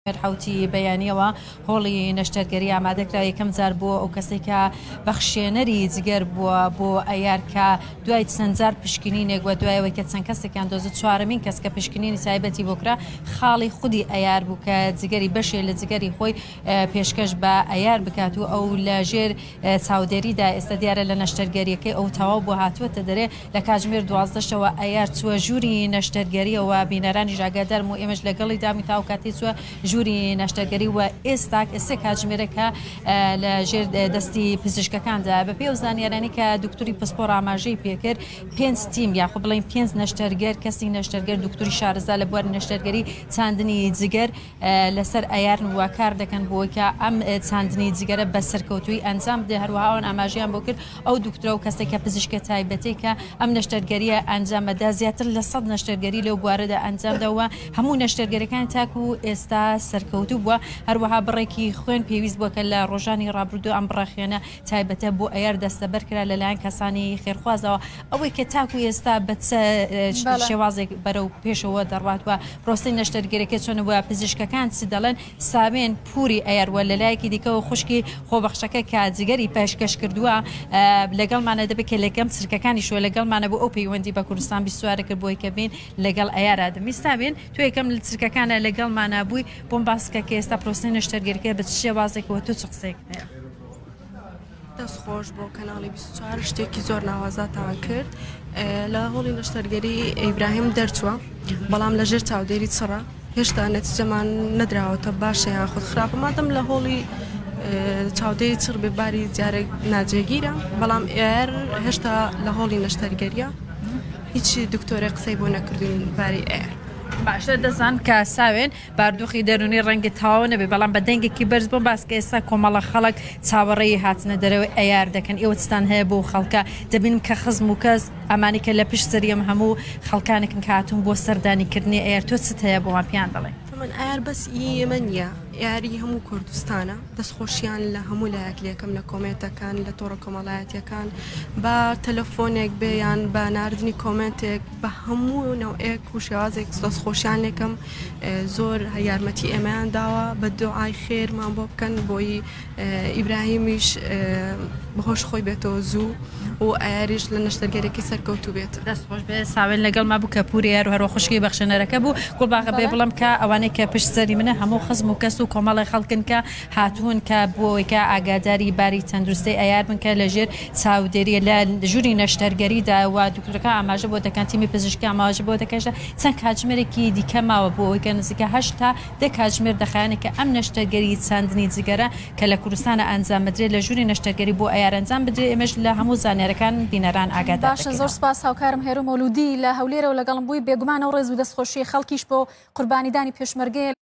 حوتی بەیانیەوە هۆڵی نەشتەرگەری ئامادەکرا یەکەم جار بووە ئەو کەسێکە بەخشێنەری جگەر بووە بۆ ئەیارکە دوای چەندجار پشکنینێک وە دوایەوە کە چەند کەسێکیان دۆزە چوارەمین کەس کە پشکنینی تایبەتی بۆکرا خاڵی خودی ئەیار بوو کە جگەری بەشێ لە جگەری خۆی پێشکەش بە ئەیار بکات و ئەو لە ژێر چاودێریدا ئێستا دیارە لە نەشتەرگەریەکەی ئەو تەواو بۆ هاتووەتە دەرێ لە کاتژمێر 12شەوە ئەیار چووە ژووری نەشتەرگەریەوە بینەرانی ژاگادار و ئێمەش لەگەڵی دامی تاو کاتی چووە ژووری نەشتەرگەری و ئێستا کاتژمێرەکە لە ژێر دەستی پزیشکەکاندا بە پێ و زانیارانی کە دکتوری پسپۆڕ ئاماژەی پێکرد 5 تیم یاخۆ بڵین 5 نەشتەرگەر کەسی نەشتەرگەر دکتوری شارەزا لە بواری نەشتەرگەری چاندنی جگەر لەسەر ئەیارن و کار دەکەن بۆ کە ئەم چاندنی جگەرە بە سەرکەوتوی ئەنجام بدە هەروەهاوان ئاماژیان بۆ کرد ئەو دکتۆرە و کەسێکە پزیشکە تایبەتی کە ئەم نەشتەرگەریە ئەنجامەدا زیاتر لە 100 نەشتەرگەری لەو بوارەدا ئەنجامداوە هەموو نەشتەرگەریەکان تاکو ئێستا سەرکەوتوو بووە هەروەها بڕێکی خوێن پێویست بووە کە لە ڕۆژانی ڕابردوو ئەم بڕەخێنە تایبەتە بۆ ئەیار دەستەبەر کرا لەلایەن کەسانی خێرخوازەوە ئەوەی کە تاکو ئێستا بە شێوازێک بەرەو پێشەوە دەڕاتوە پرۆسەی نەشتەرگەریەکە چۆنەوە پزیشکەکان چی دەڵێن سامێن پوری ئەیاروە لەلایەکی دیکەەوە خوشکی خۆبەخشەکە کە جگەری پێشکەش کردووە لەگەڵمانە دەبێت کە لەگەم چرکەکانی شوە لەگەڵمانە بۆ ئەو پەیوەندی بە کوردستان بیسوارە کرد بۆی کە بین لەگەڵ ئەیارا دەمیستابێن تو یەکەم لە چرکەکانە لەگەڵمانە بووی بۆم باسکە کە ئێستا پرۆسەی نەشتەرگەریەکە بە شێوازێکەوە تو چ قسەیەک هەیە دەست خۆش بۆ کەناڵی 24 شتێکی زۆر ناوازاتان کرد لە هۆڵی نەشتەرگەری ئیبراهیم دەرچووە بەڵام لە ژێر چاودێری چڕە هێشتا نەتیجەمان نەدراوەتە باشە یان خۆت خراپە مادەم لە هۆڵی چاودێری چڕ بێباری جارێک ناجێگیرە بەڵام ئێر هێشتا لە هۆڵی نەشتەرگەریە هیچی دکتۆرە قسەی بۆ نەکردوین باری ئێر باشتر دەزان کە ساوێن باردوخی دەرونی ڕەنگە تاوە نەبێ بەڵام بە دەنگێکی بەرز بۆم باسکە ئێستا کۆمەڵە خەڵک چاوەڕێی هاتنە دەرەوەی ئەیار دەکەن ئێوەستان هەیە بۆ خەڵکە دەبینم کە خزم و کەس ئەمانی کە لە پشت سەریم هەموو خەڵکانێکن کاتون بۆ سەردانیکردنی ئەیار تۆ چت هەیە بۆمان پیان بڵێ من ئەیار بەس ئێمە نییە یاری هەموو کوردستانە دەستخۆشیان لە هەموو لایەک لەکەم لە کۆمنتەکان لە تۆڕە کۆمەڵایەتیەکان بە تەلەفۆنێک بێیان بە ناردنی کۆمنتێک بە هەموو نەوەیەک و شێوازێک دەستخۆشیان لێکم زۆر یارمەتی ئێمەیان داوە بە دوعای خێرمان بۆ بکەن بۆی ئیبراهیمیش بەهۆش خۆی بێتەوە زوو و ئایاریش لە نەشتەرگەرێکی سەرکەوتوو بێت دەستخۆش بێ ساوێن لەگەڵ ما بوو کە پوری یار و هەروە خوشکی بەخشێنەرەکە بوو گوڵباغە بێ بڵم کە ئەوانەی کە پشت سەری منە هەموو خزم و کەس و کۆمەڵی خەڵکن کە هاتوون کە بۆیکە ئاگاداری باری تەندروستی ئەیار بن کە لە ژێر چاودێری لە ژووری نەشتەرگەریدا و دکتۆرەکە ئاماژە بۆ دەکەن تیمی پزیشکی ئاماژە بۆ دەکەشە چەند کاتژمێرێکی دیکە ماوە بۆ ئەوەی کە نزیکە 8 تا 10 کاتژمێر دەخایەنێت کە ئەم نەشتەرگەری چاندنی جگەرە کە لە کوردستانە ئەنجام بدرێت لە ژووری نەشتەرگەری بۆ ئەیار ئەنجام بدرێت ئێمەش لە هەموو زانیارەکان بینەران ئاگادار باشە زۆر سپاس هاوکارم هێرو مەولودی لە هەولێرە و لەگەڵم بووی بێگومانە و ڕێز و دەستخۆشی خەڵکیش بۆ قوربانیدانی پێشمەرگەیە